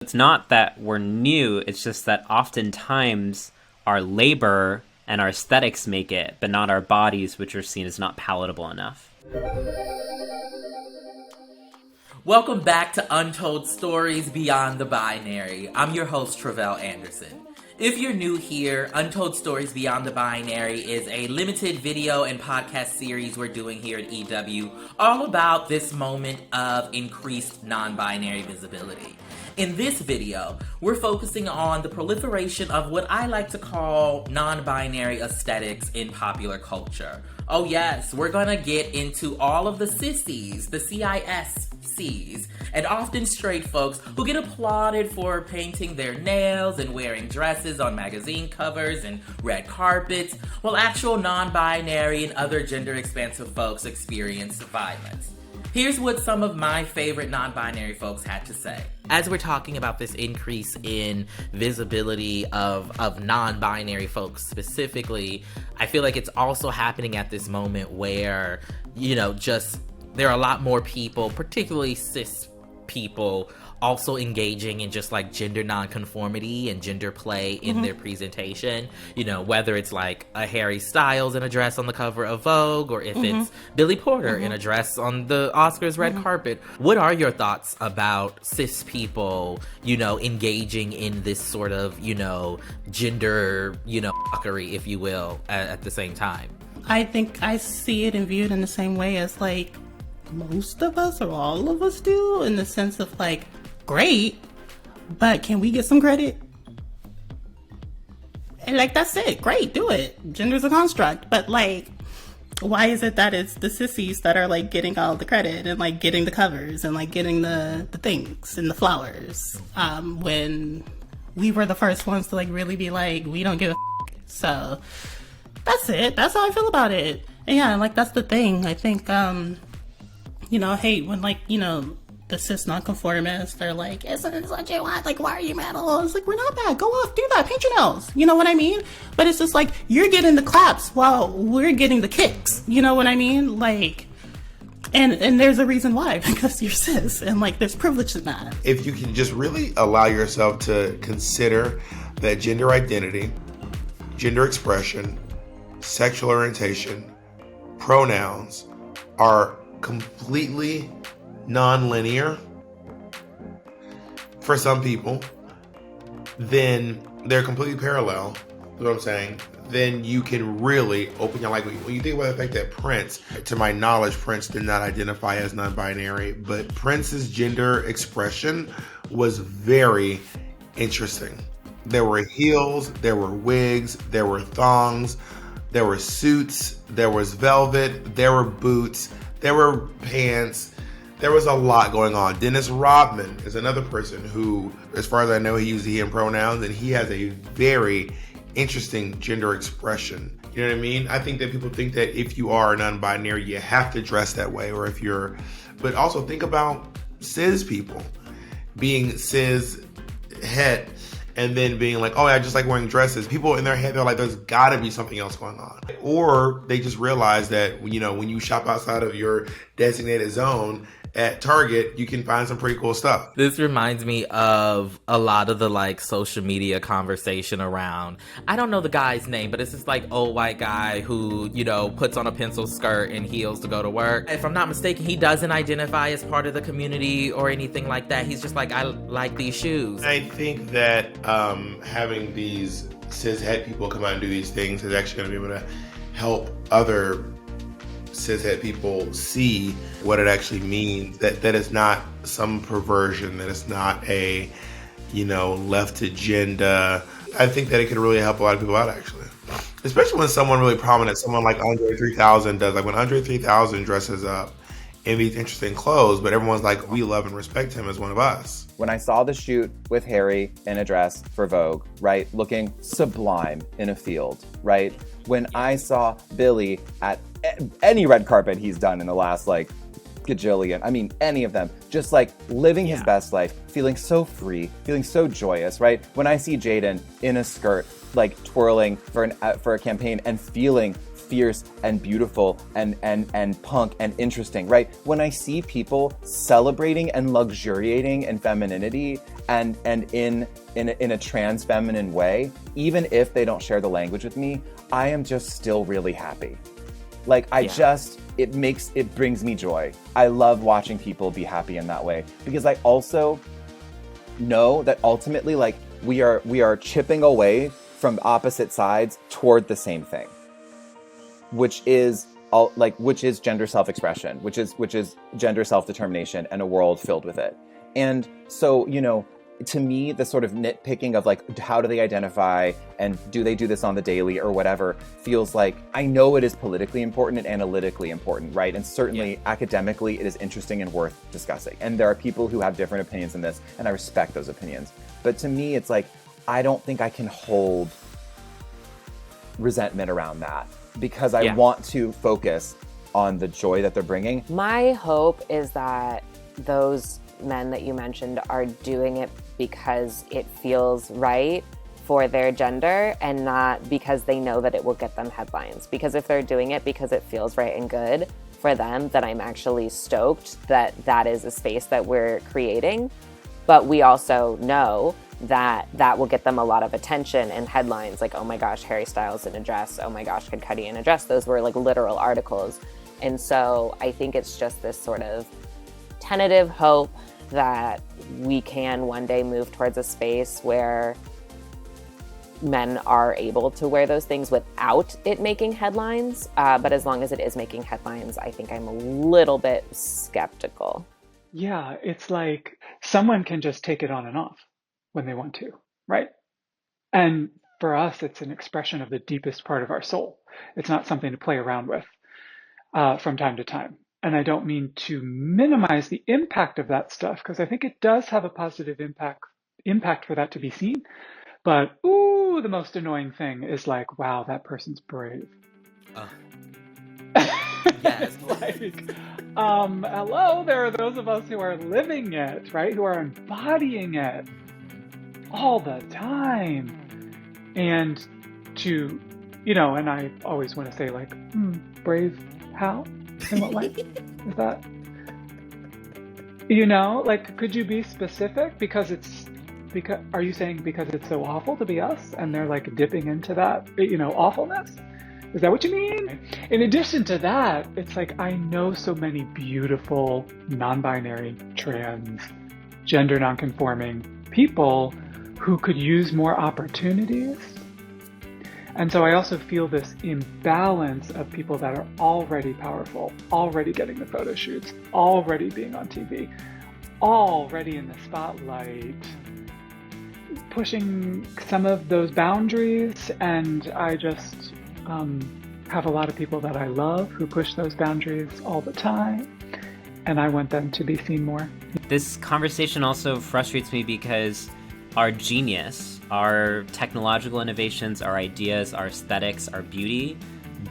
It's not that we're new, it's just that oftentimes our labor and our aesthetics make it, but not our bodies, which are seen as not palatable enough. Welcome back to Untold Stories Beyond the Binary. I'm your host, Tre'vell Anderson. If you're new here, Untold Stories Beyond the Binary is a limited video and podcast series we're doing here at EW, all about this moment of increased non-binary visibility. In this video, we're focusing on the proliferation of what I like to call non-binary aesthetics in popular culture. Oh yes, we're gonna get into all of the sissies, the CISCs, and often straight folks who get applauded for painting their nails and wearing dresses on magazine covers and red carpets, while actual non-binary and other gender-expansive folks experience violence. Here's what some of my favorite non-binary folks had to say. As we're talking about this increase in visibility of non-binary folks specifically, I feel like it's also happening at this moment where, there are a lot more people, particularly cis people, also engaging in just like gender nonconformity and gender play in their presentation. Whether it's like a Harry Styles in a dress on the cover of Vogue, or if it's Billy Porter in a dress on the Oscars red carpet. What are your thoughts about cis people, engaging in this sort of, gender, fuckery, if you will, at the same time? I think I see it and view it in the same way as like most of us or all of us do, in the sense of like, great, but can we get some credit? And like, that's it. Great, do it. Gender's a construct. But like, why is it that it's the sissies that are like getting all the credit and like getting the covers and like getting the things and the flowers, when we were the first ones to like really be like, we don't give a f-. So that's it. That's how I feel about it. And yeah, like that's the thing. I think, I hate when like, the cis nonconformists, they're like, isn't this what you want? Like, why are you metal? It's like, we're not bad. Go off, do that, paint your nails. You know what I mean? But it's just like, you're getting the claps while we're getting the kicks. You know what I mean? Like, and there's a reason why, because you're cis, and like, there's privilege in that. If you can just really allow yourself to consider that gender identity, gender expression, sexual orientation, pronouns are completely non-linear for some people, then they're completely parallel. You know what I'm saying? Then you can really open your life. When you think about the fact that Prince, to my knowledge, Prince did not identify as non-binary, but Prince's gender expression was very interesting. There were heels, there were wigs, there were thongs, there were suits, there was velvet, there were boots, there were pants. There was a lot going on. Dennis Rodman is another person who, as far as I know, he uses he and pronouns, and he has a very interesting gender expression. You know what I mean? I think that people think that if you are non-binary, you have to dress that way, or if you're, but also think about cis people being cis het and then being like, oh, I just like wearing dresses. People in their head, they're like, there's gotta be something else going on. Or they just realize that, when you shop outside of your designated zone at Target, you can find some pretty cool stuff. This reminds me of a lot of the like social media conversation around, I don't know the guy's name, but it's this like old white guy who, puts on a pencil skirt and heels to go to work. If I'm not mistaken, he doesn't identify as part of the community or anything like that. He's just like, I like these shoes. I think that having these cishet people come out and do these things is actually going to be able to help other cishet people see what it actually means, that it's not some perversion, that it's not a left agenda. I think that it could really help a lot of people out, actually, especially when someone really prominent, someone like Andre 3000 does. Like when Andre 3000 dresses up in these interesting clothes, but everyone's like, we love and respect him as one of us. When I saw the shoot with Harry in a dress for Vogue, right, looking sublime in a field, right? When I saw Billy at any red carpet he's done in the last like gajillion, any of them, just like living his best life, feeling so free, feeling so joyous, right? When I see Jaden in a skirt, like twirling for a campaign and feeling fierce and beautiful and punk and interesting, right? When I see people celebrating and luxuriating in femininity and in a trans feminine way, even if they don't share the language with me, I am just still really happy. Like it brings me joy. I love watching people be happy in that way, because I also know that ultimately, like, we are chipping away from opposite sides toward the same thing, which is gender self-expression, which is gender self-determination and a world filled with it. And so, you know, to me, the sort of nitpicking of like, how do they identify and do they do this on the daily or whatever, feels like, I know it is politically important and analytically important, right? And certainly academically, it is interesting and worth discussing. And there are people who have different opinions in this, and I respect those opinions. But to me, it's like, I don't think I can hold resentment around that, because I want to focus on the joy that they're bringing. My hope is that those men that you mentioned are doing it because it feels right for their gender and not because they know that it will get them headlines. Because if they're doing it because it feels right and good for them, then I'm actually stoked that that is a space that we're creating. But we also know that that will get them a lot of attention and headlines like, oh my gosh, Harry Styles in a dress, oh my gosh, Kid Cudi in a dress. Those were like literal articles. And so I think it's just this sort of tentative hope that we can one day move towards a space where men are able to wear those things without it making headlines. But as long as it is making headlines, I think I'm a little bit skeptical. Yeah, it's like someone can just take it on and off when they want to, right? And for us, it's an expression of the deepest part of our soul. It's not something to play around with from time to time. And I don't mean to minimize the impact of that stuff, because I think it does have a positive impact for that to be seen. But, ooh, the most annoying thing is like, wow, that person's brave. Yes. Like, hello, there are those of us who are living it, right? Who are embodying it all the time. And to, you know, and I always want to say like, brave how? In what way? Is that, you know, like, could you be specific? Are you saying because it's so awful to be us and they're like dipping into that, you know, awfulness? Is that what you mean? In addition to that, it's like, I know so many beautiful non-binary, trans, gender non-conforming people who could use more opportunities. And so I also feel this imbalance of people that are already powerful, already getting the photo shoots, already being on TV, already in the spotlight, pushing some of those boundaries. And I just have a lot of people that I love who push those boundaries all the time. And I want them to be seen more. This conversation also frustrates me because our genius, our technological innovations, our ideas, our aesthetics, our beauty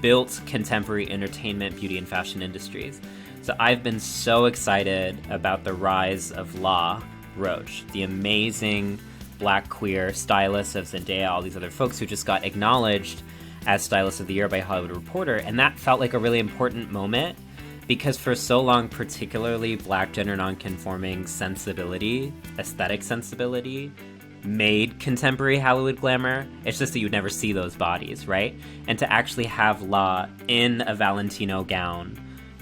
built contemporary entertainment, beauty, and fashion industries. So I've been so excited about the rise of La Roche, the amazing Black queer stylist of Zendaya, all these other folks who just got acknowledged as Stylist of the Year by Hollywood Reporter. And that felt like a really important moment because for so long, particularly Black gender nonconforming sensibility, aesthetic sensibility, made contemporary Hollywood glamour. It's just that you'd never see those bodies, right? And to actually have La in a Valentino gown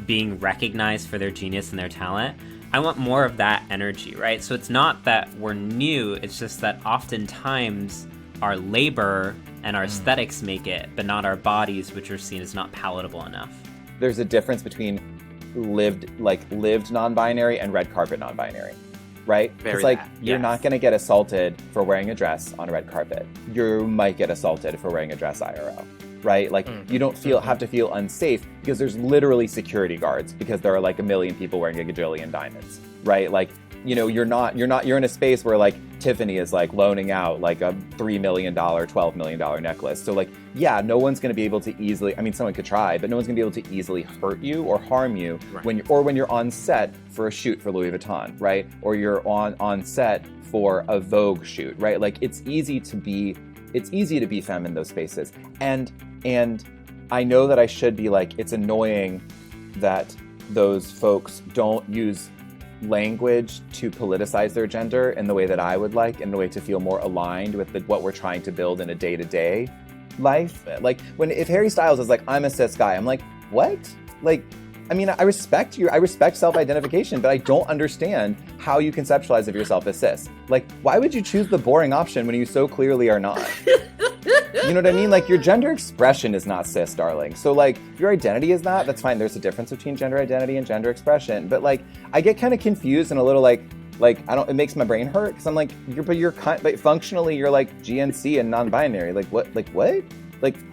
being recognized for their genius and their talent, I want more of that energy, right? So it's not that we're new, it's just that oftentimes our labor and our aesthetics make it, but not our bodies, which are seen as not palatable enough. There's a difference between lived non-binary and red carpet non-binary, right? It's like, you're not going to get assaulted for wearing a dress on a red carpet. You might get assaulted for wearing a dress IRL, right? Like, you don't have to feel unsafe because there's literally security guards because there are like a million people wearing a gajillion diamonds, right? Like, you know, you're in a space where like Tiffany is like loaning out like a $3 million, $12 million necklace. So like, yeah, no one's going to be able to easily, I mean, someone could try, but no one's gonna be able to easily hurt you or harm you when you're on set for a shoot for Louis Vuitton, right? Or you're on set for a Vogue shoot, right? Like, it's easy to be femme in those spaces. And I know that I should be like, it's annoying that those folks don't use language to politicize their gender in the way that I would like, in a way to feel more aligned with what we're trying to build in a day-to-day life. Like, if Harry Styles is like, I'm a cis guy, I'm like, what? Like, I mean, I respect self-identification, but I don't understand how you conceptualize of yourself as cis. Like, why would you choose the boring option when you so clearly are not? You know what I mean? Like, your gender expression is not cis, darling. So, like, if your identity is not, that's fine. There's a difference between gender identity and gender expression. But, like, I get kind of confused and a little, like, it makes my brain hurt, because I'm like, but functionally, you're, like, GNC and non-binary. Like, what? Like,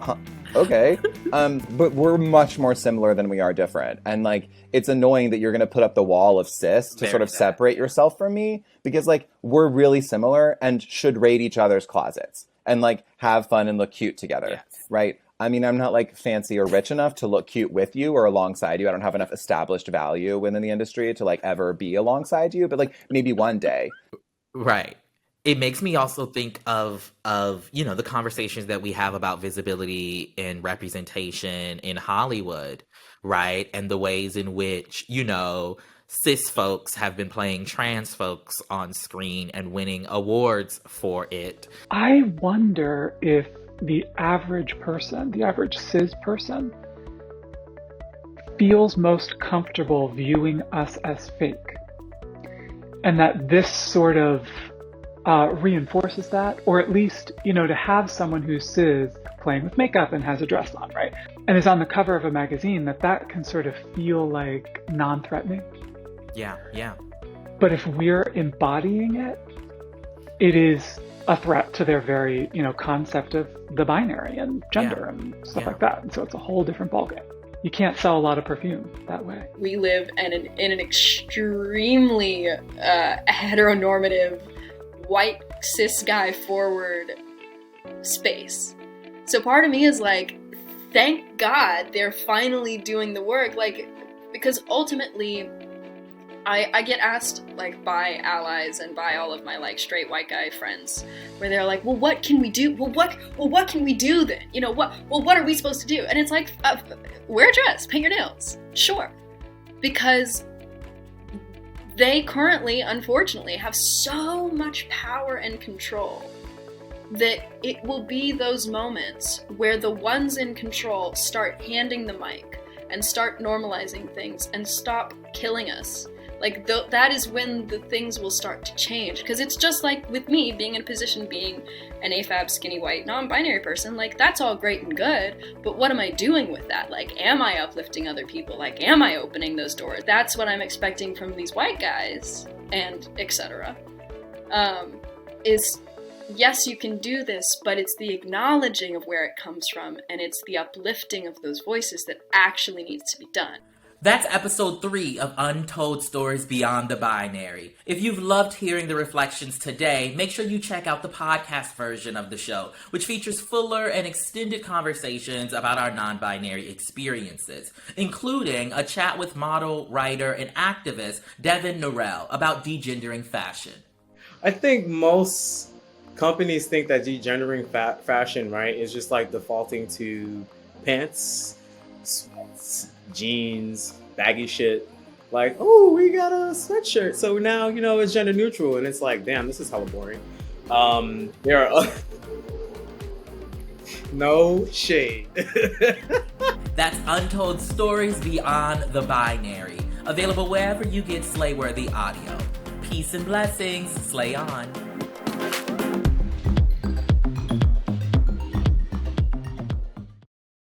huh? Okay. But we're much more similar than we are different. And, like, it's annoying that you're going to put up the wall of cis to sort of separate yourself from me, because, like, we're really similar and should raid each other's closets and, like, have fun and look cute together, yes. Right? I mean, I'm not, like, fancy or rich enough to look cute with you or alongside you. I don't have enough established value within the industry to, like, ever be alongside you, but, like, maybe one day. Right. It makes me also think of the conversations that we have about visibility and representation in Hollywood, right? And the ways in which, cis folks have been playing trans folks on screen and winning awards for it. I wonder if the average person, the average cis person, feels most comfortable viewing us as fake. And that this sort of reinforces that, or at least, to have someone who's cis playing with makeup and has a dress on, right? And is on the cover of a magazine, that can sort of feel like non-threatening. Yeah. But if we're embodying it, it is a threat to their very, concept of the binary and gender and stuff like that. And so it's a whole different ballgame. You can't sell a lot of perfume that way. We live in an extremely heteronormative, white, cis guy forward space. So part of me is like, thank God they're finally doing the work. Like, because ultimately, I get asked, like, by allies and by all of my, like, straight white guy friends, where they're like, well, what can we do? Well, what can we do then? What are we supposed to do? And it's like, wear a dress, paint your nails. Sure. Because they currently, unfortunately, have so much power and control that it will be those moments where the ones in control start handing the mic and start normalizing things and stop killing us. Like, that is when the things will start to change. Because it's just like with me being in a position, being an AFAB, skinny, white, non-binary person, like, that's all great and good, but what am I doing with that? Like, am I uplifting other people? Like, am I opening those doors? That's what I'm expecting from these white guys, and etc. Is, yes, you can do this, but it's the acknowledging of where it comes from, and it's the uplifting of those voices that actually needs to be done. That's episode 3 of Untold Stories Beyond the Binary. If you've loved hearing the reflections today, make sure you check out the podcast version of the show, which features fuller and extended conversations about our non-binary experiences, including a chat with model, writer, and activist Devin Norell about degendering fashion. I think most companies think that degendering fashion, right, is just like defaulting to pants, jeans, baggy shit. Like, oh, we got a sweatshirt, so now, it's gender neutral. And it's like, damn, this is hella boring. There are no shade. That's Untold Stories Beyond the Binary, available wherever you get Slayworthy audio. Peace and blessings. Slay on.